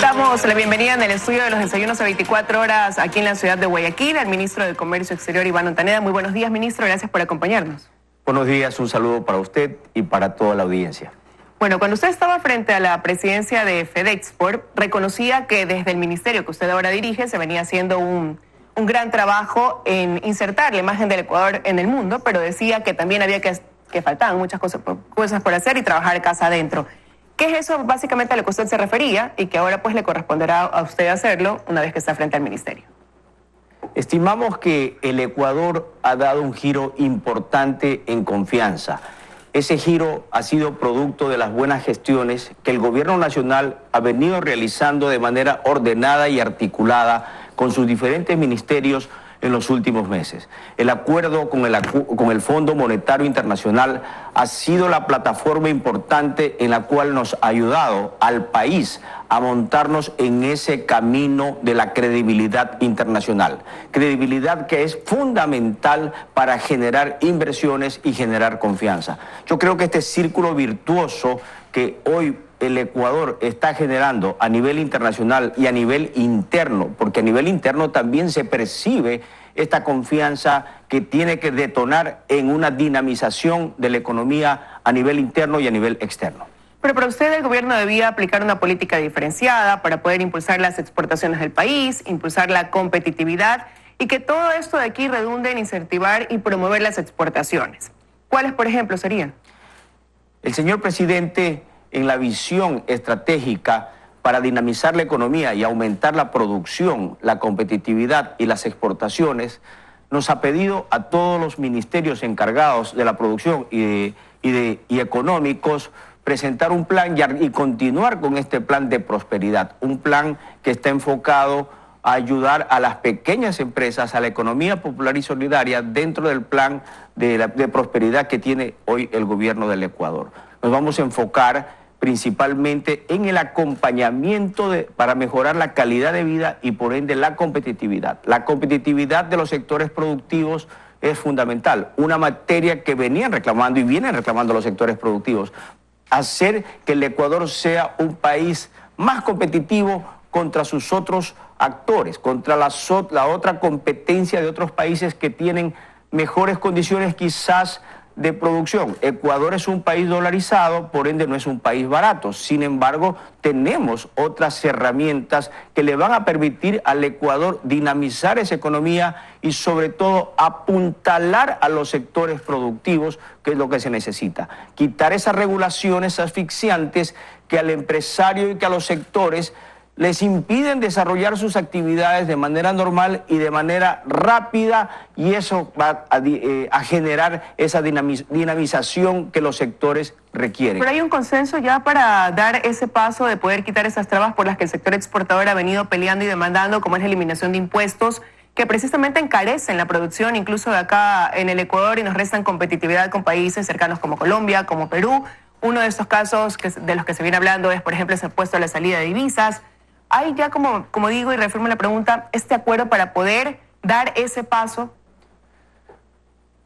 Damos la bienvenida en el estudio de los desayunos a 24 horas aquí en la ciudad de Guayaquil al ministro de Comercio Exterior, Iván Ontaneda. Muy buenos días, ministro. Gracias por acompañarnos. Buenos días, un saludo para usted y para toda la audiencia. Bueno, cuando usted estaba frente a la presidencia de FedExport, reconocía que desde el ministerio que usted ahora dirige se venía haciendo un gran trabajo en insertar la imagen del Ecuador en el mundo, pero decía que también había que faltaban muchas cosas por hacer y trabajar casa adentro. ¿Qué es eso básicamente a lo que usted se refería y que ahora pues le corresponderá a usted hacerlo una vez que está frente al ministerio? Estimamos que el Ecuador ha dado un giro importante en confianza. Ese giro ha sido producto de las buenas gestiones que el gobierno nacional ha venido realizando de manera ordenada y articulada con sus diferentes ministerios en los últimos meses. El acuerdo con el Fondo Monetario Internacional ha sido la plataforma importante en la cual nos ha ayudado al país a montarnos en ese camino de la credibilidad internacional. Credibilidad que es fundamental para generar inversiones y generar confianza. Yo creo que este círculo virtuoso que hoy el Ecuador está generando a nivel internacional y a nivel interno, porque a nivel interno también se percibe esta confianza que tiene que detonar en una dinamización de la economía a nivel interno y a nivel externo. Pero para usted el gobierno debía aplicar una política diferenciada para poder impulsar las exportaciones del país, impulsar la competitividad y que todo esto de aquí redunde en incentivar y promover las exportaciones. ¿Cuáles, por ejemplo, serían? El señor presidente, en la visión estratégica para dinamizar la economía y aumentar la producción, la competitividad y las exportaciones, nos ha pedido a todos los ministerios encargados de la producción y económicos presentar un plan y continuar con este plan de prosperidad, un plan que está enfocado a ayudar a las pequeñas empresas, a la economía popular y solidaria dentro del plan de prosperidad que tiene hoy el gobierno del Ecuador. Nos vamos a enfocar principalmente en el acompañamiento para mejorar la calidad de vida y por ende la competitividad. La competitividad de los sectores productivos es fundamental, una materia que venían reclamando y vienen reclamando los sectores productivos. Hacer que el Ecuador sea un país más competitivo contra sus otros actores, contra la otra competencia de otros países que tienen mejores condiciones quizás de producción. Ecuador es un país dolarizado, por ende no es un país barato. Sin embargo, tenemos otras herramientas que le van a permitir al Ecuador dinamizar esa economía y sobre todo apuntalar a los sectores productivos, que es lo que se necesita. Quitar esas regulaciones asfixiantes que al empresario y que a los sectores les impiden desarrollar sus actividades de manera normal y de manera rápida, y eso va a generar esa dinamización que los sectores requieren. Pero hay un consenso ya para dar ese paso de poder quitar esas trabas por las que el sector exportador ha venido peleando y demandando, como es la eliminación de impuestos, que precisamente encarecen la producción incluso de acá en el Ecuador y nos restan competitividad con países cercanos como Colombia, como Perú. Uno de estos casos de los que se viene hablando es, por ejemplo, ese impuesto a la salida de divisas. Hay ya, como digo y reafirmo la pregunta, este acuerdo para poder dar ese paso.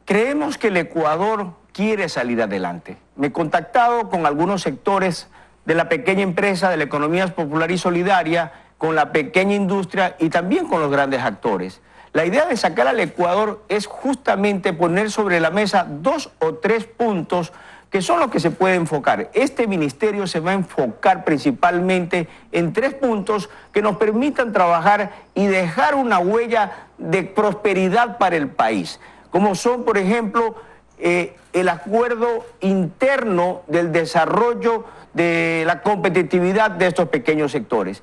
Creemos que el Ecuador quiere salir adelante. Me he contactado con algunos sectores de la pequeña empresa, de la economía popular y solidaria, con la pequeña industria y también con los grandes actores. La idea de sacar al Ecuador es justamente poner sobre la mesa 2 o 3 puntos que son los que se puede enfocar. Este ministerio se va a enfocar principalmente en 3 puntos que nos permitan trabajar y dejar una huella de prosperidad para el país, como son, por ejemplo, el acuerdo interno del desarrollo de la competitividad de estos pequeños sectores,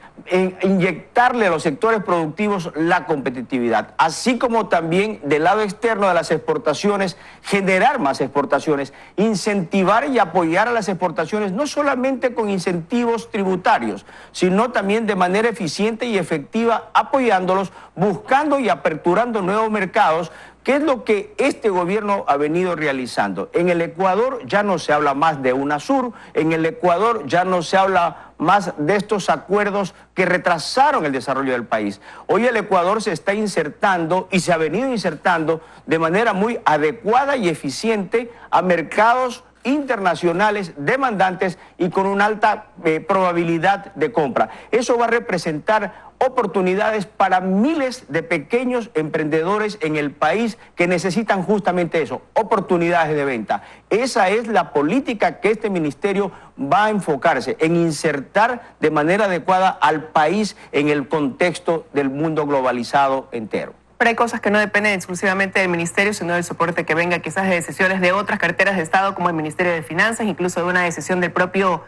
inyectarle a los sectores productivos la competitividad, así como también del lado externo de las exportaciones, generar más exportaciones, incentivar y apoyar a las exportaciones, no solamente con incentivos tributarios, sino también de manera eficiente y efectiva, apoyándolos, buscando y aperturando nuevos mercados, que es lo que este gobierno ha venido realizando. En el Ecuador ya no se habla más de UNASUR, en el Ecuador ya no se habla más de estos acuerdos que retrasaron el desarrollo del país. Hoy el Ecuador se está insertando y se ha venido insertando de manera muy adecuada y eficiente a mercados internacionales demandantes y con una alta probabilidad de compra. Eso va a representar oportunidades para miles de pequeños emprendedores en el país que necesitan justamente eso, oportunidades de venta. Esa es la política que este ministerio va a enfocarse, en insertar de manera adecuada al país en el contexto del mundo globalizado entero. Pero hay cosas que no dependen exclusivamente del ministerio, sino del soporte que venga quizás de decisiones de otras carteras de Estado, como el Ministerio de Finanzas, incluso de una decisión del propio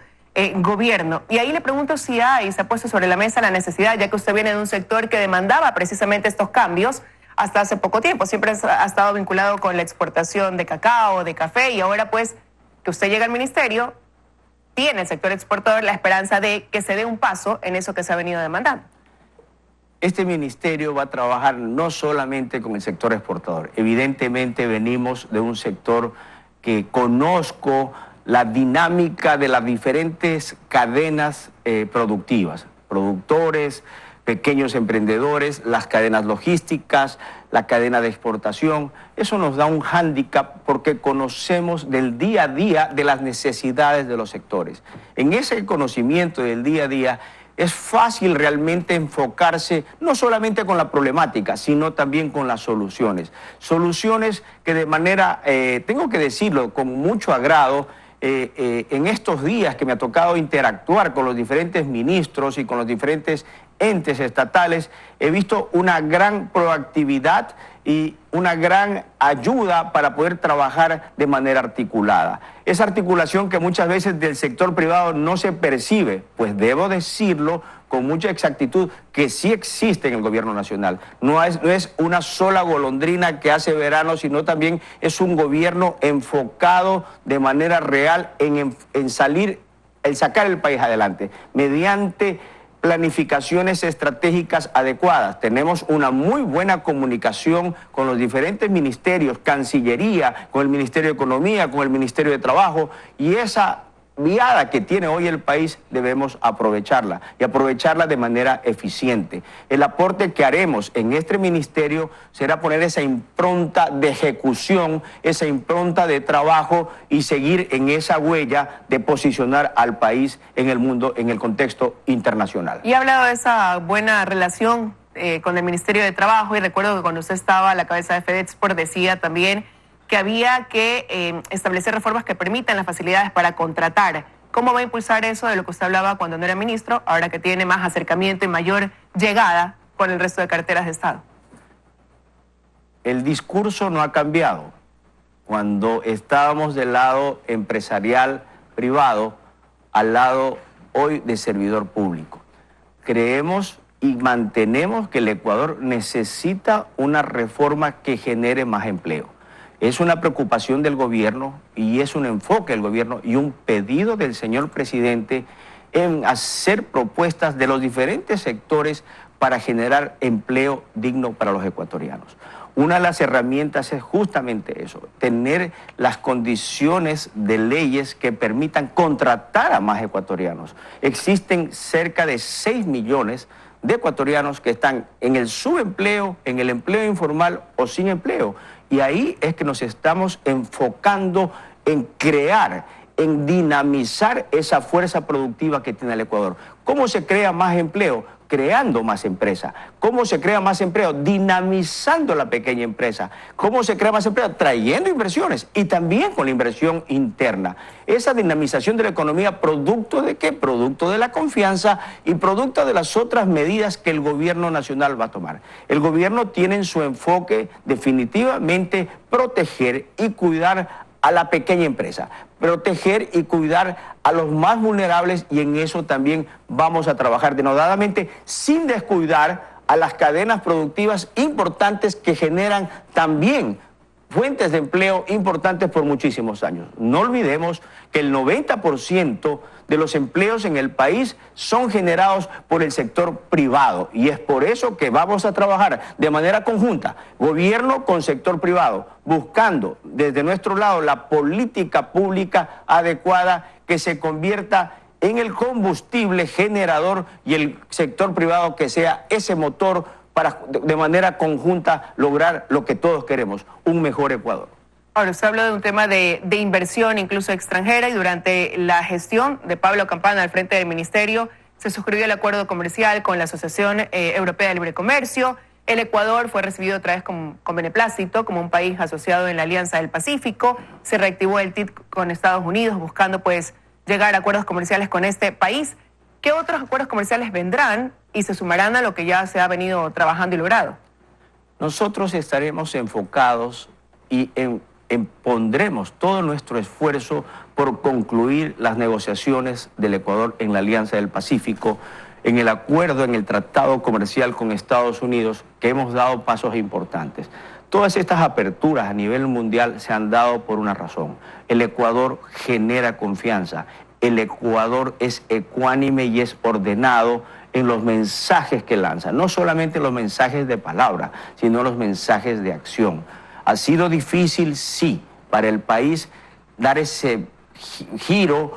gobierno. Y ahí le pregunto si se ha puesto sobre la mesa la necesidad, ya que usted viene de un sector que demandaba precisamente estos cambios hasta hace poco tiempo. Siempre ha estado vinculado con la exportación de cacao, de café, y ahora pues que usted llega al ministerio, tiene el sector exportador la esperanza de que se dé un paso en eso que se ha venido demandando. Este ministerio va a trabajar no solamente con el sector exportador. Evidentemente venimos de un sector que conozco la dinámica de las diferentes cadenas productivas, productores, pequeños emprendedores, las cadenas logísticas, la cadena de exportación. Eso nos da un hándicap porque conocemos del día a día de las necesidades de los sectores. En ese conocimiento del día a día es fácil realmente enfocarse no solamente con la problemática, sino también con las soluciones. Soluciones que de manera, tengo que decirlo con mucho agrado, en estos días que me ha tocado interactuar con los diferentes ministros y con los diferentes entes estatales, he visto una gran proactividad y una gran ayuda para poder trabajar de manera articulada. Esa articulación que muchas veces del sector privado no se percibe, pues debo decirlo con mucha exactitud que sí existe en el gobierno nacional. No es una sola golondrina que hace verano, sino también es un gobierno enfocado de manera real en sacar el país adelante, mediante planificaciones estratégicas adecuadas. Tenemos una muy buena comunicación con los diferentes ministerios, Cancillería, con el Ministerio de Economía, con el Ministerio de Trabajo, y esa viada que tiene hoy el país debemos aprovecharla y aprovecharla de manera eficiente. El aporte que haremos en este ministerio será poner esa impronta de ejecución, esa impronta de trabajo y seguir en esa huella de posicionar al país en el mundo, en el contexto internacional. Y ha hablado de esa buena relación con el Ministerio de Trabajo, y recuerdo que cuando usted estaba a la cabeza de FedExport decía también que había que establecer reformas que permitan las facilidades para contratar. ¿Cómo va a impulsar eso de lo que usted hablaba cuando no era ministro, ahora que tiene más acercamiento y mayor llegada con el resto de carteras de Estado? El discurso no ha cambiado. Cuando estábamos del lado empresarial privado, al lado hoy de servidor público. Creemos y mantenemos que el Ecuador necesita una reforma que genere más empleo. Es una preocupación del gobierno y es un enfoque del gobierno y un pedido del señor presidente en hacer propuestas de los diferentes sectores para generar empleo digno para los ecuatorianos. Una de las herramientas es justamente eso, tener las condiciones de leyes que permitan contratar a más ecuatorianos. Existen cerca de 6 millones de ecuatorianos que están en el subempleo, en el empleo informal o sin empleo. Y ahí es que nos estamos enfocando en crear, en dinamizar esa fuerza productiva que tiene el Ecuador. ¿Cómo se crea más empleo? Creando más empresas. ¿Cómo se crea más empleo? Dinamizando la pequeña empresa. ¿Cómo se crea más empleo? Trayendo inversiones y también con la inversión interna. Esa dinamización de la economía, ¿producto de qué? Producto de la confianza y producto de las otras medidas que el gobierno nacional va a tomar. El gobierno tiene en su enfoque definitivamente proteger y cuidar a la pequeña empresa, proteger y cuidar a los más vulnerables, y en eso también vamos a trabajar denodadamente sin descuidar a las cadenas productivas importantes que generan también fuentes de empleo importantes por muchísimos años. No olvidemos que el 90% de los empleos en el país son generados por el sector privado, y es por eso que vamos a trabajar de manera conjunta, gobierno con sector privado, buscando desde nuestro lado la política pública adecuada que se convierta en el combustible generador y el sector privado que sea ese motor para de manera conjunta lograr lo que todos queremos, un mejor Ecuador. Ahora, usted habló de un tema de inversión, incluso extranjera, y durante la gestión de Pablo Campana al frente del ministerio se suscribió el acuerdo comercial con la Asociación Europea de Libre Comercio. El Ecuador fue recibido otra vez con beneplácito como un país asociado en la Alianza del Pacífico. Se reactivó el TIC con Estados Unidos buscando pues llegar a acuerdos comerciales con este país. ¿Qué otros acuerdos comerciales vendrán y se sumarán a lo que ya se ha venido trabajando y logrado? Nosotros estaremos enfocados y pondremos todo nuestro esfuerzo por concluir las negociaciones del Ecuador en la Alianza del Pacífico, en el acuerdo, en el tratado comercial con Estados Unidos, que hemos dado pasos importantes. Todas estas aperturas a nivel mundial se han dado por una razón. El Ecuador genera confianza. El Ecuador es ecuánime y es ordenado en los mensajes que lanza. No solamente los mensajes de palabra, sino los mensajes de acción. Ha sido difícil, sí, para el país dar ese giro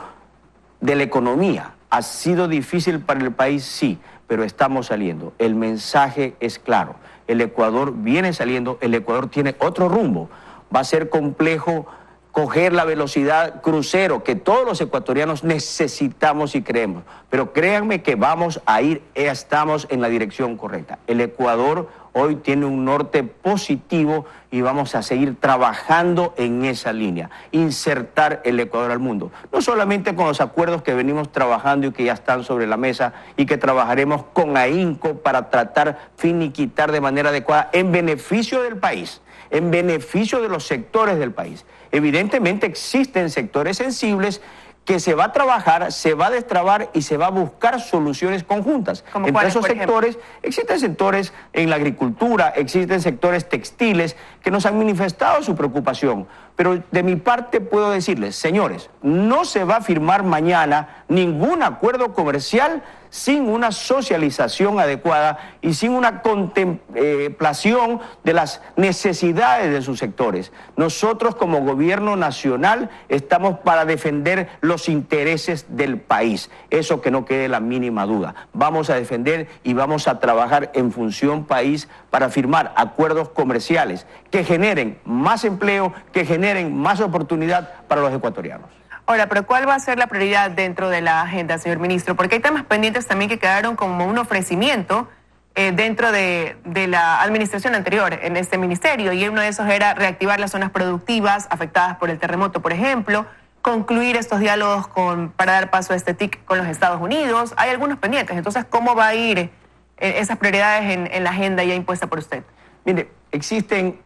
de la economía. Ha sido difícil para el país, sí, pero estamos saliendo. El mensaje es claro. El Ecuador viene saliendo, el Ecuador tiene otro rumbo. Va a ser complejo coger la velocidad crucero que todos los ecuatorianos necesitamos y creemos. Pero créanme que vamos a ir, estamos en la dirección correcta. El Ecuador hoy tiene un norte positivo y vamos a seguir trabajando en esa línea, insertar el Ecuador al mundo. No solamente con los acuerdos que venimos trabajando y que ya están sobre la mesa y que trabajaremos con AHINCO para tratar finiquitar de manera adecuada en beneficio del país, en beneficio de los sectores del país. Evidentemente existen sectores sensibles que se va a trabajar, se va a destrabar y se va a buscar soluciones conjuntas. Entre esos sectores, existen sectores en la agricultura, existen sectores textiles que nos han manifestado su preocupación. Pero de mi parte puedo decirles, señores, no se va a firmar mañana ningún acuerdo comercial sin una socialización adecuada y sin una contemplación de las necesidades de sus sectores. Nosotros como gobierno nacional estamos para defender los intereses del país. Eso que no quede la mínima duda. Vamos a defender y vamos a trabajar en función país para firmar acuerdos comerciales que generen más empleo, que generen más oportunidad para los ecuatorianos. Ahora, pero ¿cuál va a ser la prioridad dentro de la agenda, señor ministro? Porque hay temas pendientes también que quedaron como un ofrecimiento dentro de la administración anterior en este ministerio, y uno de esos era reactivar las zonas productivas afectadas por el terremoto, por ejemplo, concluir estos diálogos para dar paso a este TIC con los Estados Unidos. Hay algunos pendientes, entonces, ¿cómo va a ir esas prioridades en la agenda ya impuesta por usted? Mire, existen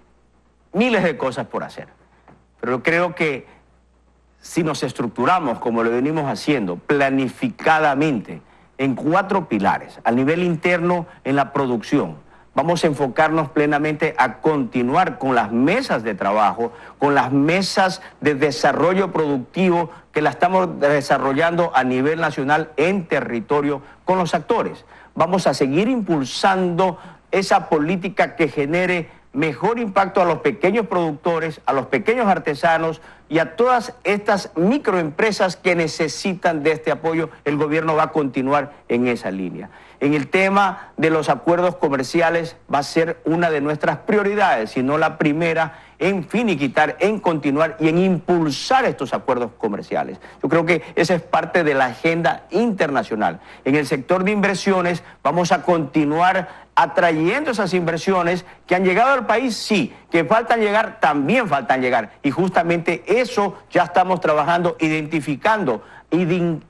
miles de cosas por hacer, pero creo que si nos estructuramos como lo venimos haciendo, planificadamente, en 4 pilares, a nivel interno, en la producción, vamos a enfocarnos plenamente a continuar con las mesas de trabajo, con las mesas de desarrollo productivo que la estamos desarrollando a nivel nacional en territorio con los actores. Vamos a seguir impulsando esa política que genere mejor impacto a los pequeños productores, a los pequeños artesanos y a todas estas microempresas que necesitan de este apoyo. El gobierno va a continuar en esa línea. En el tema de los acuerdos comerciales va a ser una de nuestras prioridades, si no la primera, en finiquitar, en continuar y en impulsar estos acuerdos comerciales. Yo creo que esa es parte de la agenda internacional. En el sector de inversiones vamos a continuar atrayendo esas inversiones que han llegado al país, sí, que faltan llegar, también faltan llegar. Y justamente eso ya estamos trabajando, identificando y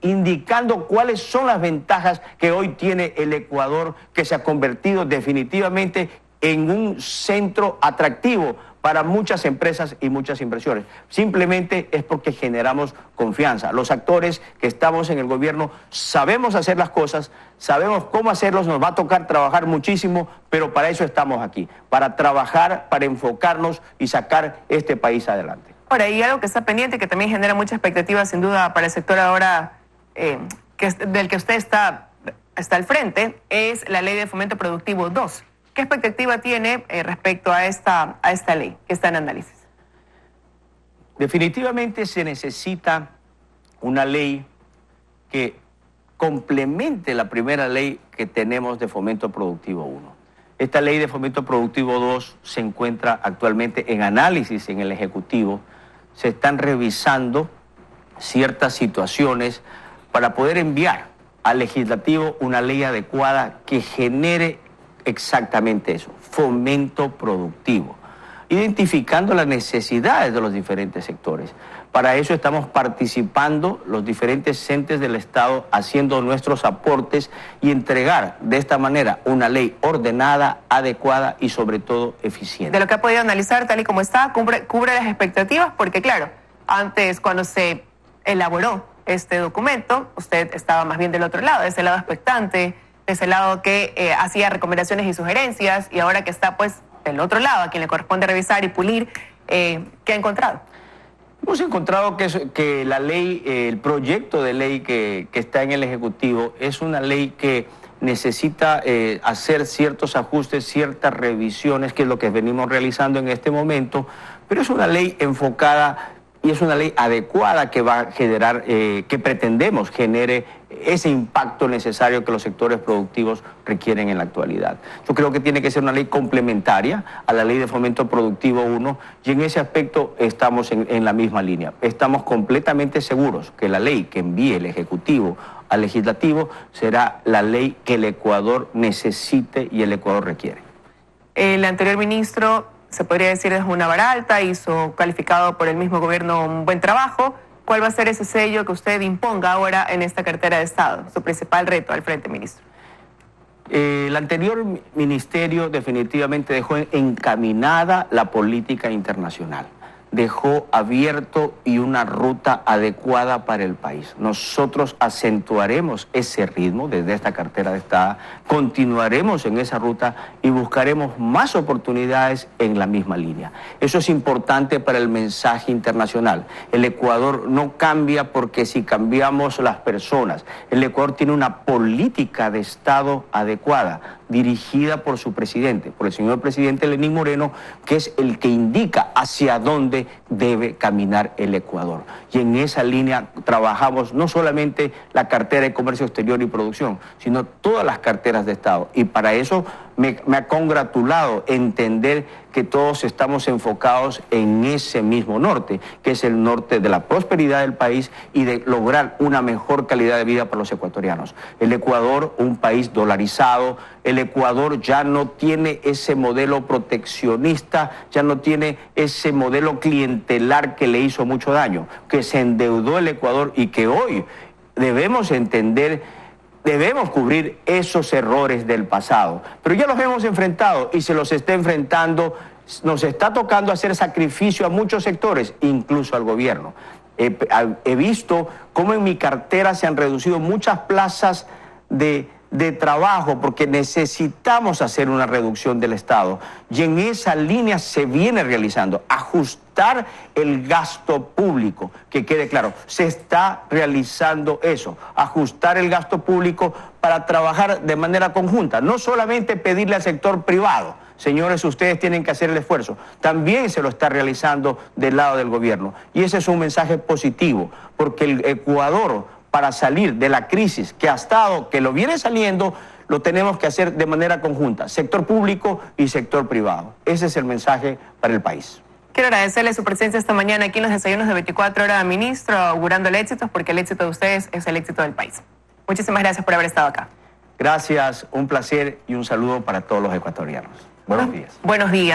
indicando cuáles son las ventajas que hoy tiene el Ecuador, que se ha convertido definitivamente en un centro atractivo para muchas empresas y muchas inversiones. Simplemente es porque generamos confianza. Los actores que estamos en el gobierno sabemos hacer las cosas, sabemos cómo hacerlos, nos va a tocar trabajar muchísimo, pero para eso estamos aquí, para trabajar, para enfocarnos y sacar este país adelante. Ahora, y algo que está pendiente, que también genera mucha expectativa sin duda para el sector ahora del que usted está al frente, es la Ley de Fomento Productivo 2. ¿Qué expectativa tiene respecto a esta ley que está en análisis? Definitivamente se necesita una ley que complemente la primera ley que tenemos de Fomento Productivo 1. Esta ley de fomento productivo 2 se encuentra actualmente en análisis en el Ejecutivo. Se están revisando ciertas situaciones para poder enviar al Legislativo una ley adecuada que genere exactamente eso, fomento productivo, identificando las necesidades de los diferentes sectores. Para eso estamos participando los diferentes entes del Estado, haciendo nuestros aportes y entregar de esta manera una ley ordenada, adecuada y sobre todo eficiente. De lo que ha podido analizar, tal y como está, cubre las expectativas, porque claro, antes cuando se elaboró este documento, usted estaba más bien del otro lado, de ese lado expectante, de ese lado que hacía recomendaciones y sugerencias, y ahora que está pues del otro lado, a quien le corresponde revisar y pulir, ¿qué ha encontrado? Hemos encontrado que la ley, el proyecto de ley que está en el Ejecutivo es una ley que necesita hacer ciertos ajustes, ciertas revisiones, que es lo que venimos realizando en este momento, pero es una ley enfocada y es una ley adecuada que va a generar, que pretendemos genere ese impacto necesario que los sectores productivos requieren en la actualidad. Yo creo que tiene que ser una ley complementaria a la Ley de Fomento Productivo 1 y en ese aspecto estamos en la misma línea. Estamos completamente seguros que la ley que envíe el Ejecutivo al Legislativo será la ley que el Ecuador necesite y el Ecuador requiere. El anterior ministro, se podría decir, es una vara alta, hizo calificado por el mismo gobierno un buen trabajo. ¿Cuál va a ser ese sello que usted imponga ahora en esta cartera de Estado? Su principal reto al frente, ministro. El anterior ministerio definitivamente dejó encaminada la política internacional. Dejó abierto y una ruta adecuada para el país. Nosotros acentuaremos ese ritmo desde esta cartera de Estado, continuaremos en esa ruta y buscaremos más oportunidades en la misma línea. Eso es importante para el mensaje internacional. El Ecuador no cambia porque si cambiamos las personas. El Ecuador tiene una política de Estado adecuada, dirigida por su presidente, por el señor presidente Lenín Moreno, que es el que indica hacia dónde debe caminar el Ecuador. Y en esa línea trabajamos no solamente la cartera de Comercio Exterior y Producción, sino todas las carteras de Estado. Y para eso me ha congratulado entender que todos estamos enfocados en ese mismo norte, que es el norte de la prosperidad del país y de lograr una mejor calidad de vida para los ecuatorianos. El Ecuador, un país dolarizado, el Ecuador ya no tiene ese modelo proteccionista, ya no tiene ese modelo clientelar que le hizo mucho daño, que se endeudó el Ecuador y que hoy debemos entender. Debemos cubrir esos errores del pasado, pero ya los hemos enfrentado y se los está enfrentando, nos está tocando hacer sacrificio a muchos sectores, incluso al gobierno. He visto cómo en mi cartera se han reducido muchas plazas de trabajo porque necesitamos hacer una reducción del Estado y en esa línea se viene realizando, ajustar el gasto público, que quede claro, se está realizando eso, ajustar el gasto público para trabajar de manera conjunta, no solamente pedirle al sector privado, señores, ustedes tienen que hacer el esfuerzo, también se lo está realizando del lado del gobierno y ese es un mensaje positivo, porque el Ecuador, para salir de la crisis que ha estado, que lo viene saliendo, lo tenemos que hacer de manera conjunta, sector público y sector privado. Ese es el mensaje para el país. Quiero agradecerle su presencia esta mañana aquí en los desayunos de 24 horas, ministro, augurando el éxito, porque el éxito de ustedes es el éxito del país. Muchísimas gracias por haber estado acá. Gracias, un placer y un saludo para todos los ecuatorianos. Buenos días. Buenos días.